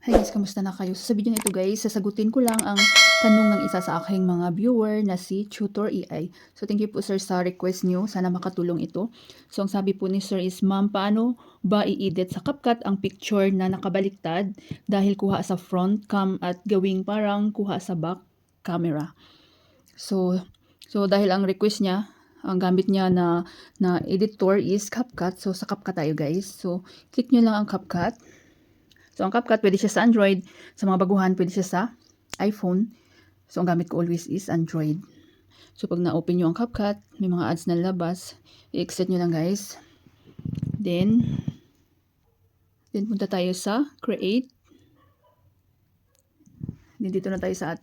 Hi guys, kamusta na kayo? So, sa video na ito guys, sasagutin ko lang ang tanong ng isa sa aking mga viewer na si Tutor AI. So, thank you po sir sa request nyo. Sana makatulong ito. So, ang sabi po ni sir is, ma'am, paano ba i-edit sa CapCut ang picture na nakabaliktad dahil kuha sa front cam at gawing parang kuha sa back camera? So dahil ang request niya, ang gamit niya na editor is CapCut. So, sa CapCut tayo guys. So, click nyo lang ang CapCut. So, ang CapCut, pwede siya sa Android. Sa mga baguhan, pwede siya sa iPhone. So, ang gamit ko always is Android. So, pag na-open nyo ang CapCut, may mga ads na labas. I-exit nyo lang, guys. Then punta tayo sa Create. Then, dito na tayo sa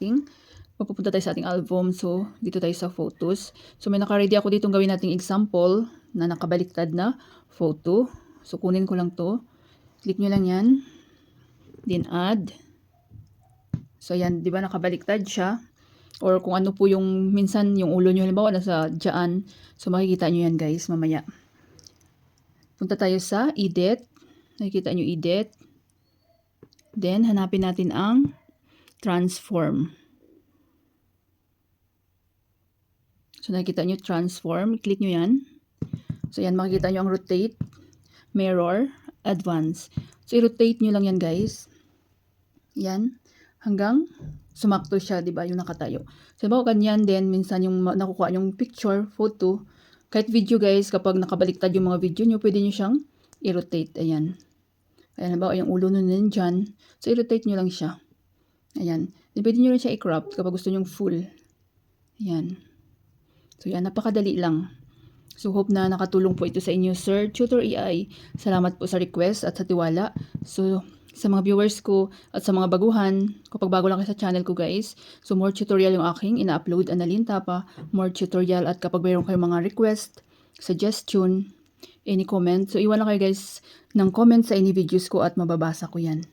papupunta tayo sa ating album. So, dito tayo sa Photos. So, may naka-ready ako ditong gawin nating example na nakabaliktad na photo. So, kunin ko lang to. Click nyo lang yan. Then add. So yan, 'di ba nakabaliktad siya? Or kung ano po yung minsan yung ulo niyo halimbawa nasa diyan. So makikita niyo yan guys mamaya. Punta tayo sa edit. Nakikita niyo edit. Then hanapin natin ang transform. So nakikita niyo transform, click niyo yan. So yan, makikita niyo ang rotate, mirror, advance. So i-rotate niyo lang yan guys. Yan, hanggang sumakto siya, 'di ba, yung nakatayo. So, bago ganyan din, minsan yung nakukuha yung picture, photo, kahit video guys, kapag nakabaliktad yung mga video nyo, pwede nyo siyang i-rotate. Ayan. Ayan, halimbawa yung ulo nun dyan. So, i-rotate nyo lang siya. Ayan. Then, pwede nyo rin siya i-crop kapag gusto nyo full. Ayan. So, yan, napakadali lang. So, hope na nakatulong po ito sa inyo, Sir Tutor AI. Salamat po sa request at sa tiwala. So, sa mga viewers ko at sa mga baguhan, kapag bago lang kayo sa channel ko guys, so more tutorial yung aking ina-upload, analinta pa, more tutorial, at kapag mayroon kayong mga request, suggestion, any comment, so iwan lang kayo guys ng comment sa any videos ko at mababasa ko yan.